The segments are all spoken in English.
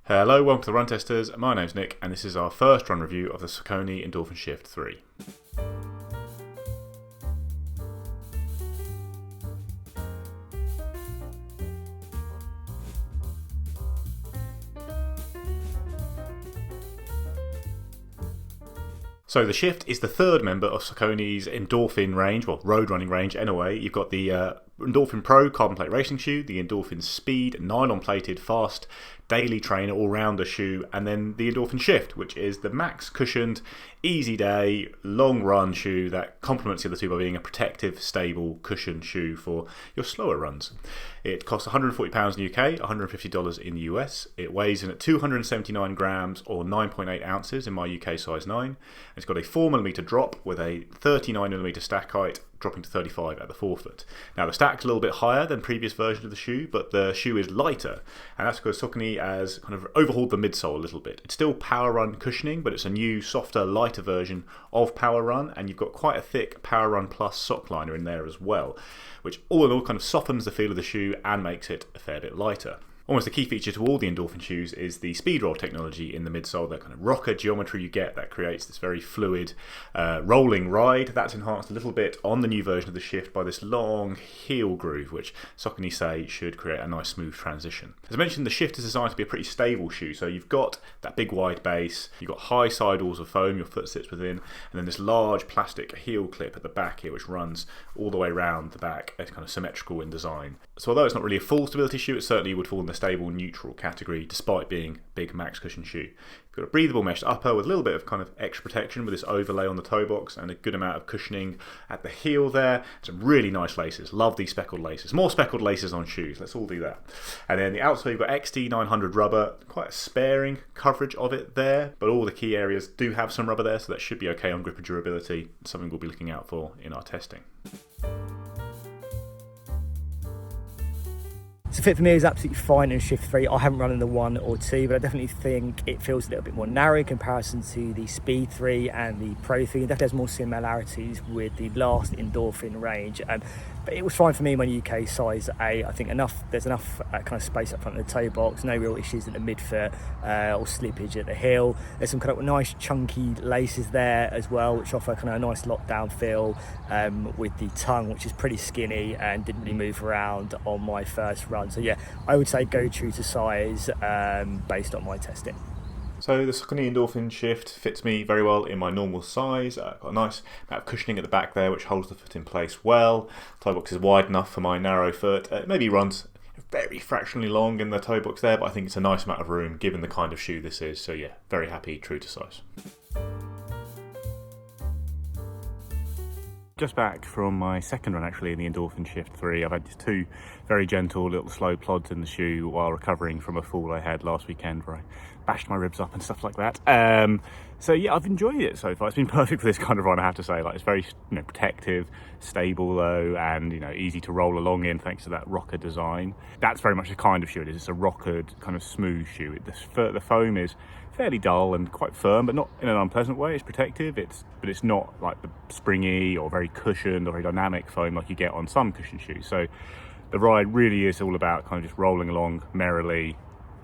Hello, welcome to the Run Testers. My name's Nick, and this is our first run review of the Saucony Endorphin Shift 3. So the Shift is the third member of Saucony's Endorphin range, well, road running range anyway. You've got the Endorphin Pro carbon plate racing shoe, the Endorphin Speed nylon plated fast daily trainer all-rounder shoe, and then the Endorphin Shift, which is the max cushioned, easy day, long run shoe that complements the other two by being a protective, stable, cushioned shoe for your slower runs. It costs £140 in the UK, $150 in the US. It weighs in at 279 grams or 9.8 ounces in my UK size 9. It's got a 4mm drop with a 39mm stack height, dropping to 35 at the forefoot. Now the stack's a little bit higher than previous versions of the shoe, but the shoe is lighter, and that's because Saucony has kind of overhauled the midsole a little bit. It's still Power Run cushioning, but it's a new, softer, lighter version of Power Run, and you've got quite a thick Power Run Plus sock liner in there as well, which all in all kind of softens the feel of the shoe and makes it a fair bit lighter. Almost a key feature to all the Endorphin shoes is the speed roll technology in the midsole, that kind of rocker geometry you get that creates this very fluid rolling ride. That's enhanced a little bit on the new version of the Shift by this long heel groove, which Saucony say should create a nice smooth transition. As I mentioned, the Shift is designed to be a pretty stable shoe, so you've got that big wide base, you've got high sidewalls of foam your foot sits within, and then this large plastic heel clip at the back here which runs all the way around the back. It's kind of symmetrical in design. So although it's not really a full stability shoe, it certainly would fall in the stable neutral category despite being a big max cushion shoe. You've got a breathable mesh upper with a little bit of kind of extra protection with this overlay on the toe box and a good amount of cushioning at the heel there. Some really nice laces. Love these speckled laces. More speckled laces on shoes. Let's all do that. And then the outsole you've got XT900 rubber. Quite a sparing coverage of it there, but all the key areas do have some rubber there, so that should be okay on grip and durability. Something we'll be looking out for in our testing. So fit for me is absolutely fine in Shift 3. I haven't run in the 1 or 2, but I definitely think it feels a little bit more narrow in comparison to the Speed 3 and the Pro 3. It definitely has more similarities with the last Endorphin range. But it was fine for me in my UK size A. I think there's enough kind of space up front of the toe box, no real issues at the midfoot or slippage at the heel. There's some kind of nice chunky laces there as well, which offer kind of a nice lockdown feel with the tongue, which is pretty skinny and didn't really move around on my first run. So yeah, I would say go true to size based on my testing. So the Saucony Endorphin Shift fits me very well in my normal size. Got a nice amount of cushioning at the back there which holds the foot in place well. Toe box is wide enough for my narrow foot. It maybe runs very fractionally long in the toe box there, but I think it's a nice amount of room given the kind of shoe this is. So yeah, very happy, true to size. Just back from my second run actually in the Endorphin Shift 3. I've had just two very gentle little slow plods in the shoe while recovering from a fall I had last weekend where I bashed my ribs up and stuff like that. So yeah, I've enjoyed it so far. It's been perfect for this kind of run, I have to say. Like, it's very protective, stable though, and easy to roll along in thanks to that rocker design. That's very much the kind of shoe it is. It's a rockered kind of smooth shoe. The foam is fairly dull and quite firm, but not in an unpleasant way. It's protective, but it's not like the springy or very cushioned or very dynamic foam like you get on some cushion shoes. So the ride really is all about kind of just rolling along merrily,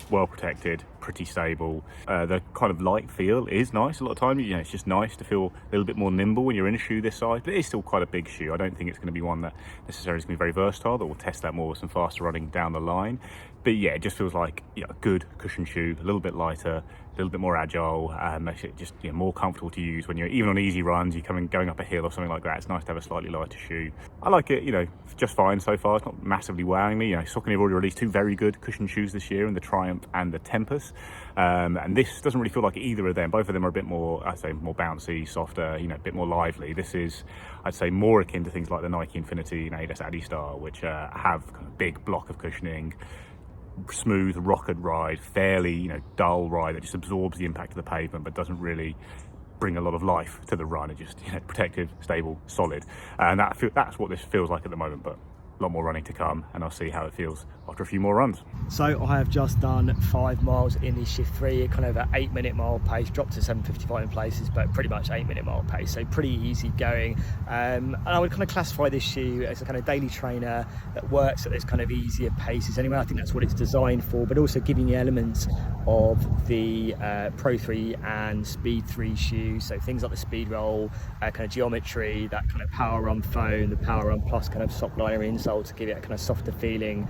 well protected, pretty stable. The kind of light feel is nice a lot of time. It's just nice to feel a little bit more nimble when you're in a shoe this size, but it is still quite a big shoe. I don't think it's going to be one that necessarily is going to be very versatile, that we'll test that more with some faster running down the line. But yeah, it just feels like a good cushion shoe, a little bit lighter, a little bit more agile, makes it just more comfortable to use when you're even on easy runs, you're going up a hill or something like that. It's nice to have a slightly lighter shoe. I like it, just fine so far. It's not massively wowing me. Saucony have already released two very good cushion shoes this year in the Triumph and the Tempus, and this doesn't really feel like either of them. Both of them are a bit more, I'd say, more bouncy, softer, a bit more lively. This is, I'd say, more akin to things like the Nike Infinity and Adidas Adistar, which have kind of big block of cushioning, smooth rockered ride, fairly dull ride that just absorbs the impact of the pavement but doesn't really bring a lot of life to the run. It's just protective, stable, solid, and that's what this feels like at the moment. But a lot more running to come, and I'll see how it feels after a few more runs. So I have just done 5 miles in the Shift 3, kind of an 8-minute mile pace, dropped to 7:55 in places, but pretty much 8-minute mile pace, so pretty easy going. And I would kind of classify this shoe as a kind of daily trainer that works at those kind of easier paces anyway. I think that's what it's designed for, but also giving you elements of the Pro 3 and Speed 3 shoes, so things like the Speed Roll, kind of geometry, that kind of Power Run foam, the Power Run Plus kind of sock liner insole to give it a kind of softer feeling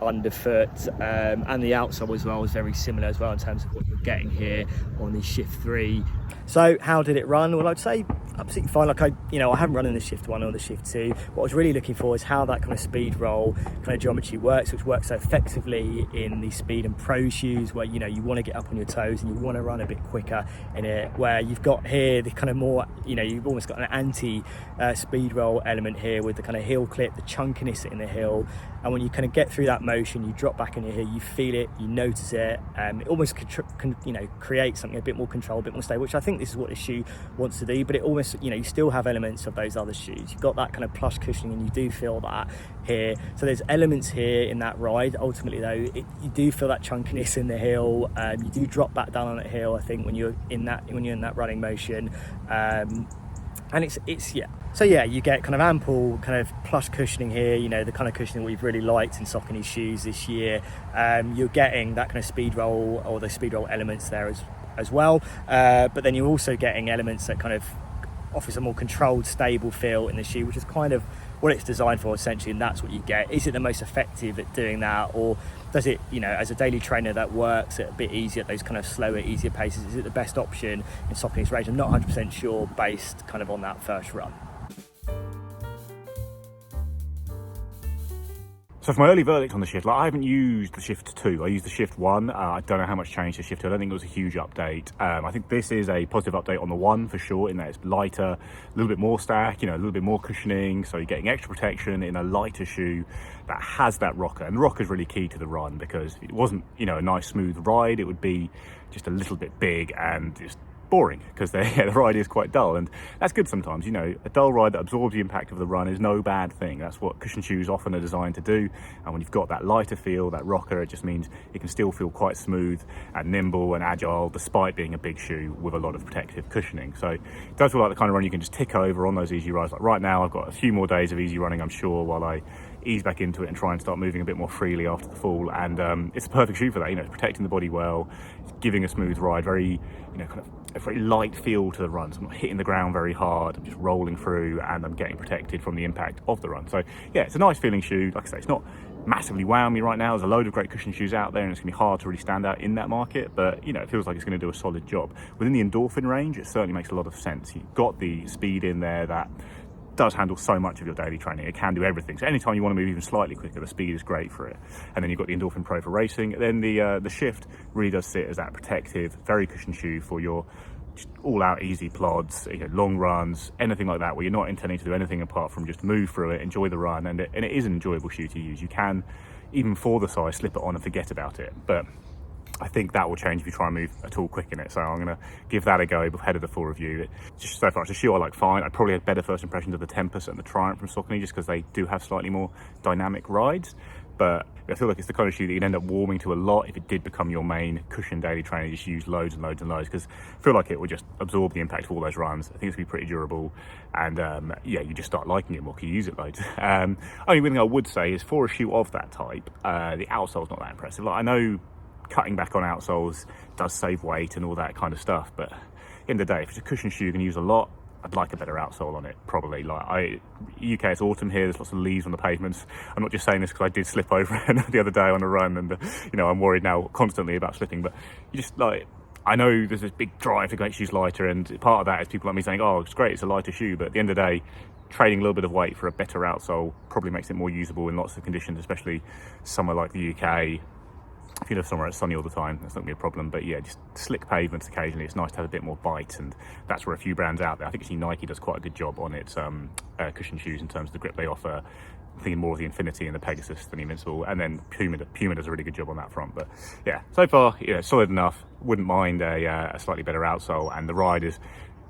underfoot, and the outsole as well is very similar as well in terms of what you're getting here on the Shift 3. So how did it run? Well, I'd say absolutely fine. Like I haven't run in the Shift 1 or the Shift 2. What I was really looking for is how that kind of Speed Roll kind of geometry works, which works so effectively in the Speed and Pro shoes, where you want to get up on your toes and you want to run a bit quicker in it, where you've got here the kind of more, you've almost got an anti Speed Roll element here with the kind of heel clip, the chunkiness in the heel, and when you kind of get through that motion, you drop back in your heel, you feel it, you notice it, it almost creates something a bit more control, a bit more stable, which I think this is what the shoe wants to do. But it almost, you still have elements of those other shoes. You've got that kind of plush cushioning, and you do feel that here. So there's elements here in that ride. Ultimately though, you do feel that chunkiness in the heel. You do drop back down on that heel, I think, when you're in that running motion, and it's yeah. So yeah, you get kind of ample kind of plush cushioning here, the kind of cushioning we've really liked in Saucony shoes this year. You're getting that kind of Speed Roll, or the Speed Roll elements there as well, but then you're also getting elements that kind of offers a more controlled, stable feel in the shoe, which is kind of what it's designed for essentially, and that's what you get. Is it the most effective at doing that, or does it, as a daily trainer that works at a bit easier at those kind of slower, easier paces, is it the best option in Saucony's range? I'm not 100% sure based kind of on that first run. So for my early verdict on the Shift, I haven't used the Shift 2, I used the Shift 1. I don't know how much changed to Shift 2, I don't think it was a huge update. I think this is a positive update on the 1 for sure, in that it's lighter, a little bit more stack, a little bit more cushioning, so you're getting extra protection in a lighter shoe that has that rocker. And the rocker is really key to the run, because if it wasn't, a nice smooth ride, it would be just a little bit big and just boring, because the ride is quite dull, and that's good sometimes. A dull ride that absorbs the impact of the run is no bad thing. That's what cushion shoes often are designed to do, and when you've got that lighter feel, that rocker, it just means it can still feel quite smooth and nimble and agile despite being a big shoe with a lot of protective cushioning. So it does feel like the kind of run you can just tick over on those easy rides. Like right now I've got a few more days of easy running, I'm sure, while I ease back into it and try and start moving a bit more freely after the fall, and it's a perfect shoe for that. It's protecting the body well, it's giving a smooth ride, very kind of a very light feel to the run, so I'm not hitting the ground very hard, I'm just rolling through and I'm getting protected from the impact of the run. So yeah, it's a nice feeling shoe. Like I say, it's not massively wowing me right now. There's a load of great cushion shoes out there, and it's gonna be hard to really stand out in that market, but it feels like it's gonna do a solid job. Within the Endorphin range, it certainly makes a lot of sense. You've got the Speed in there that does handle so much of your daily training. It can do everything. So anytime you want to move even slightly quicker, the Speed is great for it. And then you've got the Endorphin Pro for racing. Then the Shift really does sit as that protective, very cushioned shoe for your all-out easy plods, long runs, anything like that, where you're not intending to do anything apart from just move through it, enjoy the run, and it is an enjoyable shoe to use. You can, even for the size, slip it on and forget about it. But I think that will change if you try and move at all quick in it. So I'm going to give that a go ahead of the full review. Just so far, it's a shoe I like fine. I probably had better first impressions of the Tempus and the Triumph from Saucony, just because they do have slightly more dynamic rides. But I feel like it's the kind of shoe that you'd end up warming to a lot if it did become your main cushion daily trainer. You just use loads and loads and loads, because I feel like it would just absorb the impact of all those runs. I think it's going to be pretty durable, and yeah, you just start liking it more because you use it loads. Only one thing I would say is, for a shoe of that type, the outsole's not that impressive. Like, I know cutting back on outsoles does save weight and all that kind of stuff, but in the day, if it's a cushion shoe you can use a lot, I'd like a better outsole on it, probably. Like, UK, it's autumn here, there's lots of leaves on the pavements. I'm not just saying this because I did slip over the other day on a run, and I'm worried now constantly about slipping. But you just, like, I know there's this big drive to make shoes lighter, and part of that is people like me saying, oh, it's great, it's a lighter shoe, but at the end of the day, trading a little bit of weight for a better outsole probably makes it more usable in lots of conditions, especially somewhere like the UK. If you live somewhere it's sunny all the time, that's not going to be a problem. But yeah, just slick pavements occasionally, it's nice to have a bit more bite, and that's where a few brands out there, I think actually Nike does quite a good job on its cushion shoes in terms of the grip they offer. I'm thinking more of the Infinity and the Pegasus than the Invincible, and then Puma does a really good job on that front. But yeah, so far, solid enough. Wouldn't mind a slightly better outsole, and the ride is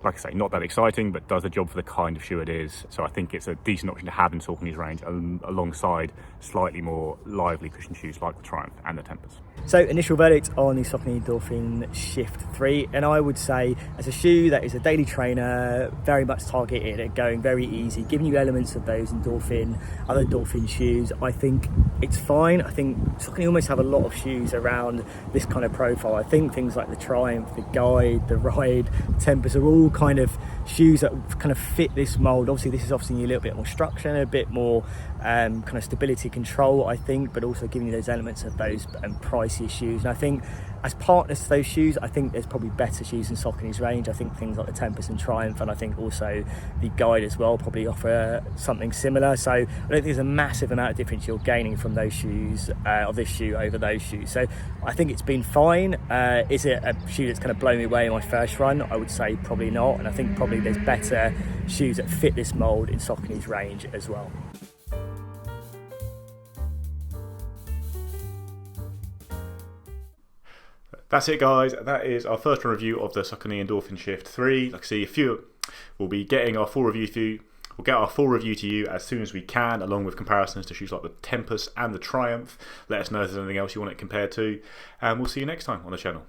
like I say, not that exciting, but does the job for the kind of shoe it is. So I think it's a decent option to have in Saucony's range, alongside slightly more lively cushion shoes like the Triumph and the Tempus. So initial verdict on the Saucony Endorphin Shift 3, and I would say as a shoe that is a daily trainer, very much targeted at going very easy, giving you elements of those other Endorphin shoes, I think it's fine. I think Saucony almost have a lot of shoes around this kind of profile. I think things like the Triumph, the Guide, the Ride, Tempus are all kind of shoes that kind of fit this mold. Obviously this is offering you a little bit more structure and a bit more kind of stability control, I think, but also giving you those elements of those pricier shoes. And I think as partners to those shoes, I think there's probably better shoes in Saucony's range. I think things like the Tempus and Triumph, and I think also the Guide as well, probably offer something similar. So I don't think there's a massive amount of difference you're gaining from those shoes, of this shoe over those shoes. So I think it's been fine. Is it a shoe that's kind of blown me away in my first run? I would say probably not. And I think probably there's better shoes that fit this mold in Saucony's range as well. That's it, guys. That is our first review of the Saucony Endorphin Shift 3. Like I see, we'll be getting our full review to you. We'll get our full review to you as soon as we can, along with comparisons to shoes like the Tempus and the Triumph. Let us know if there's anything else you want it compared to, and we'll see you next time on the channel.